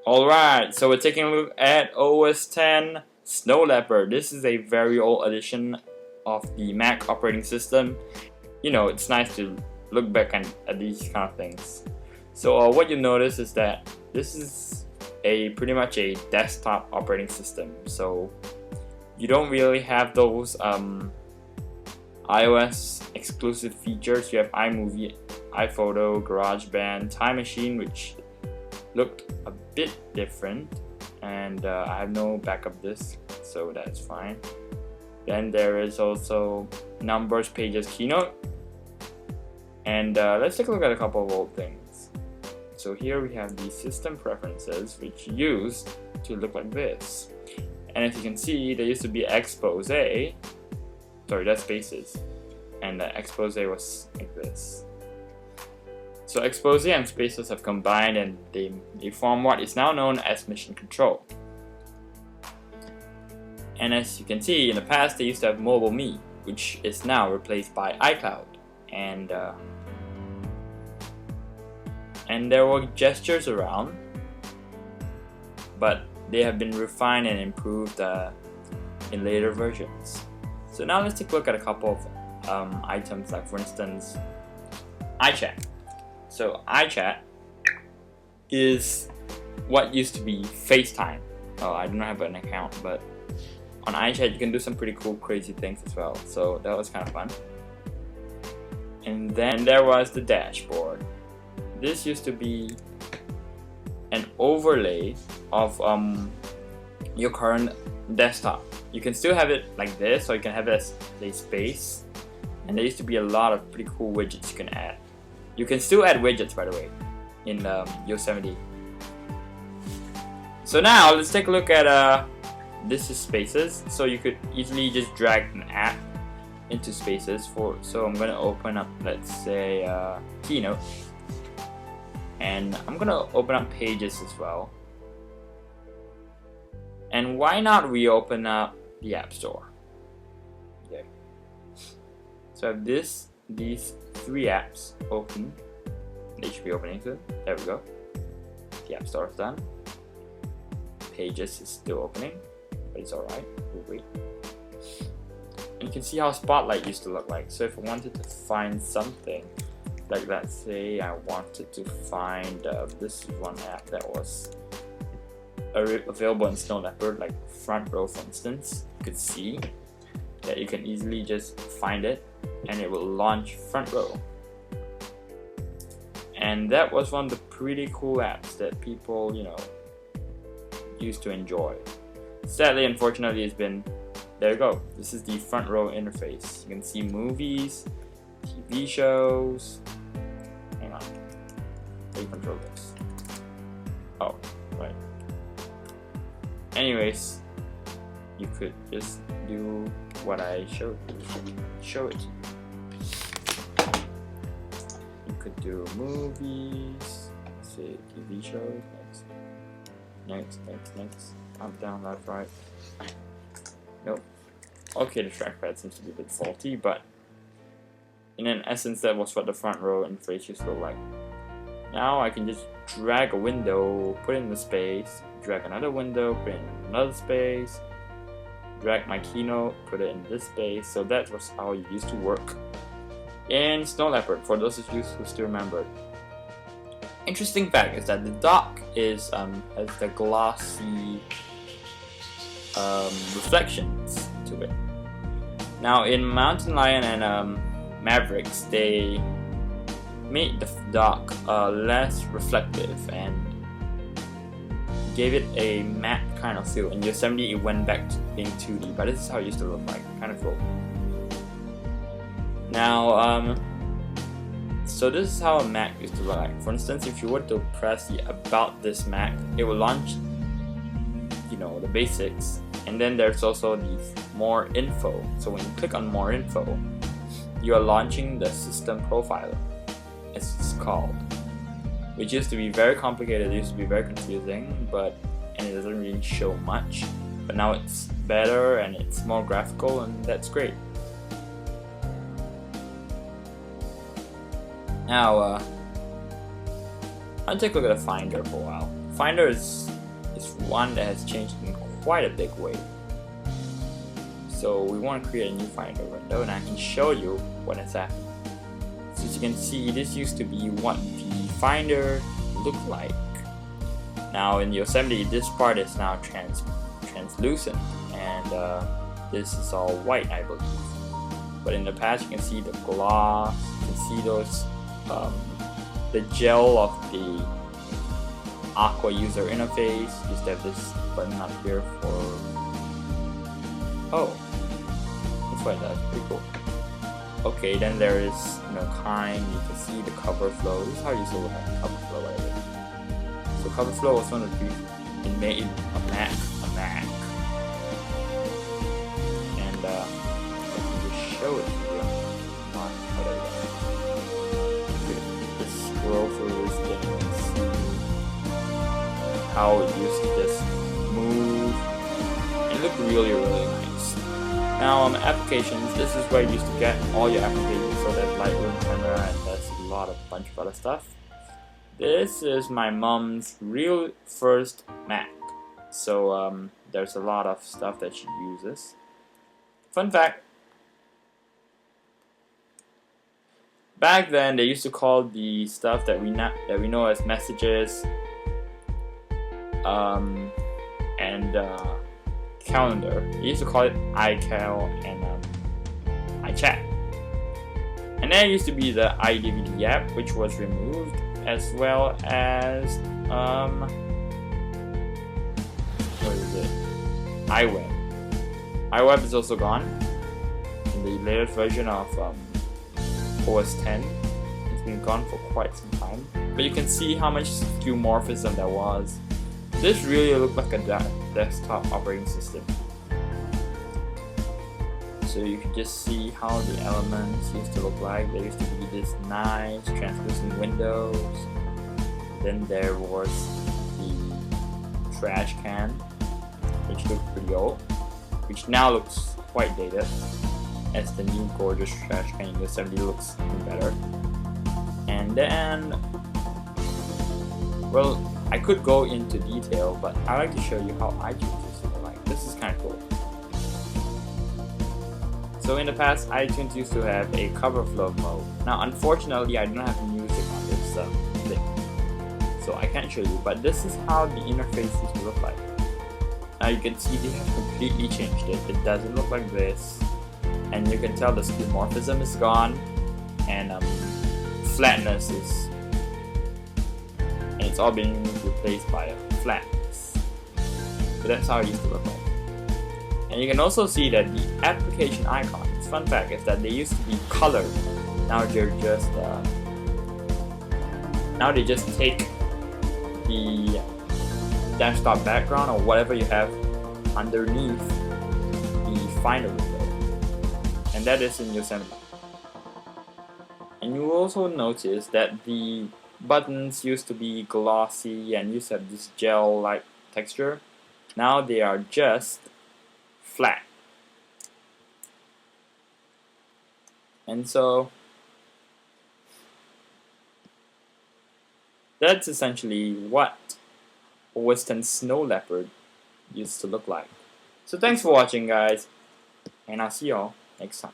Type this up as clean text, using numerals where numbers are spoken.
Alright, so we're taking a look at OS 10 Snow Leopard. This is a very old edition of the Mac operating system. You know, it's nice to look back at these kind of things. So what you notice is that this is pretty much a desktop operating system. So you don't really have those iOS exclusive features. You have iMovie, iPhoto, GarageBand, Time Machine, which looked a bit different, and I have no backup disk, so that's fine. Then there is also Numbers, Pages, Keynote, and let's take a look at a couple of old things. So here we have the system preferences, which used to look like this, and as you can see, there used to be expose, sorry, that's spaces, and expose was like this. So expose and spaces have combined and they form what is now known as mission control. And as you can see, in the past they used to have mobile me, which is now replaced by iCloud. And there were gestures around, but they have been refined and improved in later versions. So now let's take a look at a couple of items, like for instance, iChat. So iChat is what used to be FaceTime. Oh, I don't have an account, but on iChat you can do some pretty cool, crazy things as well. So that was kind of fun. And then there was the dashboard. This used to be an overlay of your current desktop. You can still have it like this, or you can have it as a space. And there used to be a lot of pretty cool widgets you can add. You can still add widgets, by the way, in Yosemite. So now let's take a look at this is Spaces. So you could easily just drag an app into Spaces. So I'm gonna open up, let's say, Keynote, and I'm gonna open up Pages as well. And why not reopen up the App Store? Okay. So I have these three apps open. They should be opening soon. There we go. The App Store is done. Pages is still opening, but it's alright. We'll wait. And you can see how Spotlight used to look like. So if I wanted to find something, like let's say I wanted to find this one app that was available in Snow Leopard, like Front Row for instance, you could see that you can easily just find it and it will launch Front Row. And that was one of the pretty cool apps that people, you know, used to enjoy. Sadly, unfortunately, it's been, there you go. This is the Front Row interface. You can see movies, TV shows. Hang on. How do you control this? Oh, right. Anyways, you could just do what I showed you. Show it. You could do movies, say TV shows, next, up, down, left, right. Nope. Okay, the trackpad seems to be a bit faulty, but in an essence that was what the Front Row interface used to look like. Now I can just drag a window, put it in the space, drag another window, put it in another space, drag my Keynote, put it in this space. So that was how it used to work in Snow Leopard, for those of you who still remember. Interesting fact is that the dock is has the glossy reflections to it. Now in Mountain Lion and Mavericks, they made the dock less reflective and gave it a matte kind of feel. In Yosemite it went back to being 2D, but this is how it used to look like, kind of cool. Now so this is how a Mac used to look like. For instance, if you were to press the About This Mac, it will launch, you know, the basics, and then there's also the More Info. So when you click on More Info, you are launching the System Profiler, as it's called, which used to be very complicated. It used to be very confusing, and it doesn't really show much. But now it's better and it's more graphical, and that's great. Now, I'll take a look at a Finder for a while. Finder is one that has changed in quite a big way. So we want to create a new Finder window, and I can show you what has happened. So as you can see, this used to be what the Finder looked like. Now in Yosemite, this part is now translucent, and this is all white, I believe. But in the past, you can see the gloss, you can see those, the gel of the Aqua user interface. Just have this button up here for, oh, that's why that's pretty cool. Okay, then there is, kind, you can see the cover flow. This is how you used to look at cover flow, by the way. So cover flow was one of the it made a Mac. And I can just show it to you. Just scroll through this thing and see how it used to just move. It looked really, really nice. Now applications, this is where you used to get all your applications. So there's Lightroom, camera, and there's a bunch of other stuff. This is my mom's real first Mac, so there's a lot of stuff that she uses. Fun fact, back then they used to call the stuff that we know as messages and calendar, they used to call it iCal and iChat. And then used to be the iDVD app, which was removed, as well as what is it? iWeb. iWeb is also gone in the latest version of OS 10. It's been gone for quite some time, but you can see how much skeuomorphism there was. This really looked like a desktop operating system. So you can just see how the elements used to look like. There used to be this nice translucent windows. Then there was the trash can, which looked pretty old, which now looks quite dated, as the new gorgeous trash can in Yosemite looks even better. And then, well, I could go into detail, but I like to show you how iTunes used to look like. This is kind of cool. So in the past, iTunes used to have a cover flow mode. Now unfortunately, I don't have music on this thing, so I can't show you, but this is how the interface used to look like. Now you can see they have completely changed it. It doesn't look like this, and you can tell the skeuomorphism is gone, and flatness is, and it's all being replaced by a flatness. So that's how it used to look like. And you can also see that the application icons, fun fact is that they used to be colored. Now they're just now they just take the desktop background or whatever you have underneath the Finder window, and that is in Yosemite. And you will also notice that the buttons used to be glossy and used to have this gel-like texture. Now they are just flat. And so that's essentially what Western Snow Leopard used to look like. So thanks for watching, guys, and I'll see y'all next time.